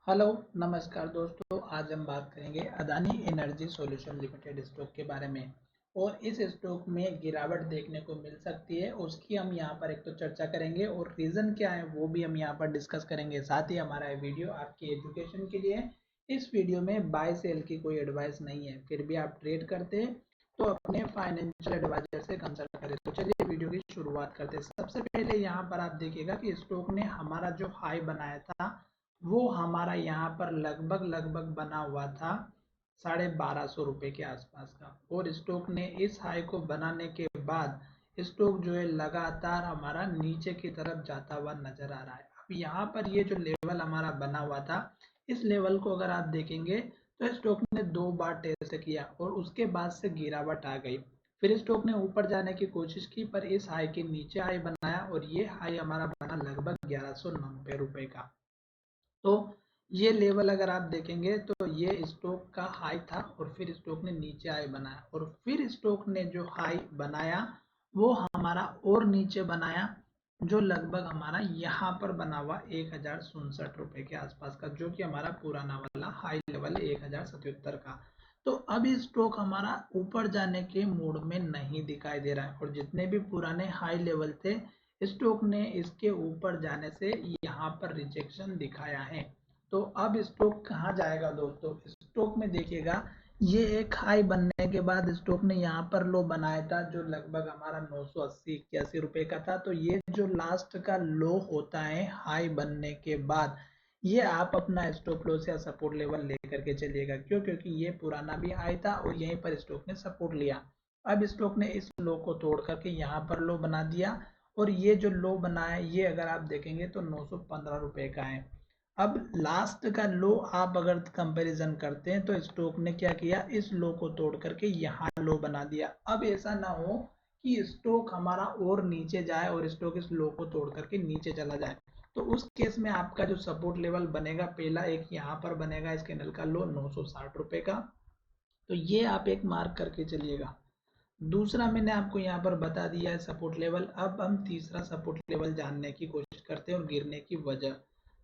Hello नमस्कार दोस्तों। आज हम बात करेंगे Adani energy solution limited stock के बारे में। और इस स्टॉक में गिरावट देखने को मिल सकती है, उसकी हम यहां पर एक तो चर्चा करेंगे और रीज़न क्या है वो भी हम यहां पर डिस्कस करेंगे। साथ ही हमारा ये वीडियो आपकी एजुकेशन के लिए है। इस वीडियो में बाय सेल की कोई एडवाइस नहीं है, फिर भी आप ट्रेड करते हैं तो अपने फाइनेंशियल एडवाइजर से कंसल्ट करें। तो चलिए वीडियो की शुरुआत करते हैं। सबसे पहले यहाँ पर आप देखिएगा कि स्टॉक ने हमारा जो हाई बनाया था वो हमारा यहाँ पर लगभग लगभग बना हुआ था 1250 रुपये के आसपास का। और स्टॉक ने इस हाई को बनाने के बाद स्टॉक जो है लगातार हमारा नीचे की तरफ जाता हुआ नजर आ रहा है। अब यहाँ पर ये जो लेवल हमारा बना हुआ था, इस लेवल को अगर आप देखेंगे तो स्टॉक ने 2 बार टेस्ट किया और उसके बाद से गिरावट आ गई। फिर स्टॉक ने ऊपर जाने की कोशिश की पर इस हाई के नीचे हाई बनाया और ये हाई हमारा बना लगभग 1190 रुपये का। तो ये लेवल अगर आप देखेंगे तो ये स्टॉक का हाई था और फिर स्टॉक ने नीचे हाई बनाया और फिर स्टॉक ने जो हाई बनाया वो हमारा और नीचे बनाया, जो लगभग हमारा यहाँ पर बना हुआ 1067 रुपये के आसपास का, जो कि हमारा पुराना वाला हाई लेवल है 1077 का। तो अब स्टॉक हमारा ऊपर जाने के मूड में नहीं दिखाई दे रहा है और जितने भी पुराने हाई लेवल थे स्टॉक ने इसके ऊपर जाने से यहाँ पर रिजेक्शन दिखाया है। तो अब स्टॉक कहाँ जाएगा दोस्तों? स्टॉक में देखिएगा, ये एक हाई बनने के बाद स्टॉक ने यहाँ पर लो बनाया था जो लगभग हमारा 980-81 रुपये का था। तो ये जो लास्ट का लो होता है हाई बनने के बाद, ये आप अपना स्टॉप लॉस या सपोर्ट लेवल लेकर के चलिएगा। क्यों? क्योंकि ये पुराना भी हाई था और यहीं पर स्टॉक ने सपोर्ट लिया। अब स्टॉक ने इस लो को तोड़ करके यहाँ पर लो बना दिया और ये जो लो बना है ये अगर आप देखेंगे तो 915 रुपये का है। अब लास्ट का लो आप अगर कंपैरिजन करते हैं तो स्टॉक ने क्या किया, इस लो को तोड़ करके यहाँ लो बना दिया। अब ऐसा ना हो कि स्टॉक हमारा और नीचे जाए और स्टॉक इस लो को तोड़ करके नीचे चला जाए। तो उस केस में आपका जो सपोर्ट लेवल बनेगा, पहला एक यहाँ पर बनेगा इस कैंडल का लो 960 रुपये का। तो ये आप एक मार्क करके चलिएगा। दूसरा मैंने आपको यहाँ पर बता दिया है सपोर्ट लेवल। अब हम तीसरा सपोर्ट लेवल जानने की कोशिश करते हैं और गिरने की वजह।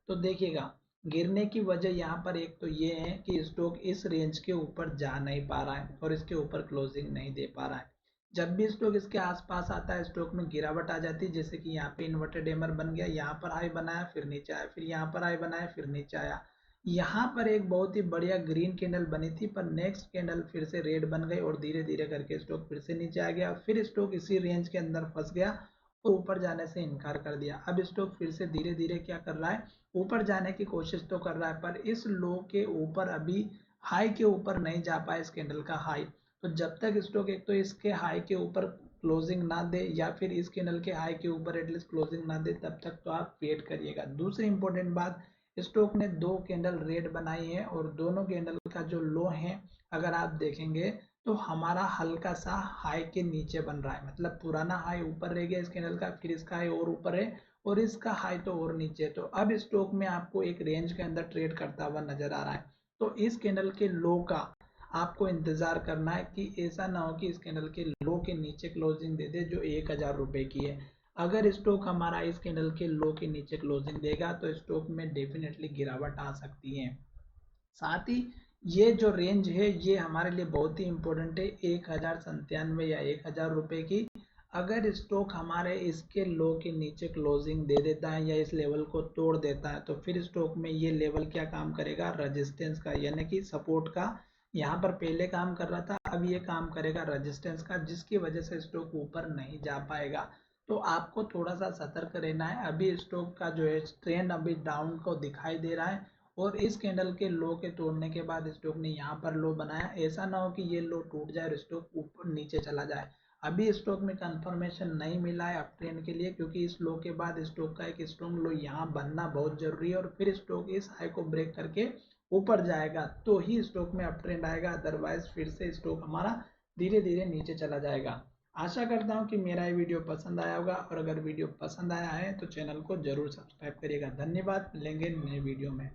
तो देखिएगा, गिरने की वजह यहाँ पर एक तो ये है कि स्टॉक इस रेंज के ऊपर जा नहीं पा रहा है और इसके ऊपर क्लोजिंग नहीं दे पा रहा है। जब भी स्टॉक इसके आसपास आता है स्टॉक में गिरावट आ जाती है, जैसे कि यहाँ पे इन्वर्टेड एमर बन गया, यहाँ पर हाई बनाया फिर नीचे आया, फिर यहाँ पर हाई बनाया फिर नीचे आया। यहाँ पर एक बहुत ही बढ़िया ग्रीन कैंडल बनी थी पर नेक्स्ट कैंडल फिर से रेड बन गई और धीरे धीरे करके स्टॉक फिर से नीचे आ गया। फिर स्टॉक इसी रेंज के अंदर फंस गया और ऊपर जाने से इनकार कर दिया। अब स्टॉक फिर से धीरे धीरे क्या कर रहा है, ऊपर जाने की कोशिश तो कर रहा है पर इस लो के ऊपर अभी हाई के ऊपर नहीं जा पाया, इस कैंडल का हाई। तो जब तक स्टॉक एक तो इसके हाई के ऊपर क्लोजिंग ना दे या फिर इस कैंडल के हाई के ऊपर एटलीस्ट क्लोजिंग ना दे, तब तक तो आप वेट करिएगा। दूसरी इंपॉर्टेंट बात, स्टॉक ने 2 कैंडल रेड बनाई है और दोनों कैंडल का जो लो है अगर आप देखेंगे तो हमारा हल्का सा हाई के नीचे बन रहा है। मतलब पुराना हाई ऊपर रह गया इस कैंडल का, फिर इसका हाई और ऊपर है और इसका हाई तो और नीचे है। तो अब स्टॉक में आपको एक रेंज के अंदर ट्रेड करता हुआ नजर आ रहा है। तो इस कैंडल के लो का आपको इंतजार करना है कि ऐसा ना हो कि इस कैंडल के लो के नीचे क्लोजिंग दे दे जो 1000 रुपये की है। अगर स्टॉक हमारा इस कैंडल के लो के नीचे क्लोजिंग देगा तो स्टॉक में डेफिनेटली गिरावट आ सकती है। साथ ही ये जो रेंज है ये हमारे लिए बहुत ही इंपॉर्टेंट है, 1097 या 1000 रुपये की। अगर स्टॉक हमारे इसके लो के नीचे क्लोजिंग दे देता है या इस लेवल को तोड़ देता है तो फिर स्टॉक में ये लेवल क्या काम करेगा, रेजिस्टेंस का, यानी कि सपोर्ट का। यहाँ पर पहले काम कर रहा था, अब ये काम करेगा रेजिस्टेंस का, जिसकी वजह से स्टॉक ऊपर नहीं जा पाएगा। तो आपको थोड़ा सा सतर्क रहना है। अभी स्टॉक का जो है ट्रेंड अभी डाउन को दिखाई दे रहा है और इस कैंडल के लो के तोड़ने के बाद स्टॉक ने यहाँ पर लो बनाया। ऐसा ना हो कि ये लो टूट जाए और स्टॉक ऊपर नीचे चला जाए। अभी स्टॉक में कंफर्मेशन नहीं मिला है अप ट्रेंड के लिए, क्योंकि इस लो के बाद स्टॉक का एक स्ट्रॉन्ग लो यहाँ बनना बहुत जरूरी है और फिर स्टॉक इस हाई को ब्रेक करके ऊपर जाएगा तो ही स्टॉक में अप ट्रेंड आएगा, अदरवाइज फिर से स्टॉक हमारा धीरे धीरे नीचे चला जाएगा। आशा करता हूँ कि मेरा ये वीडियो पसंद आया होगा और अगर वीडियो पसंद आया है तो चैनल को जरूर सब्सक्राइब करिएगा। धन्यवाद, मिलेंगे नए वीडियो में।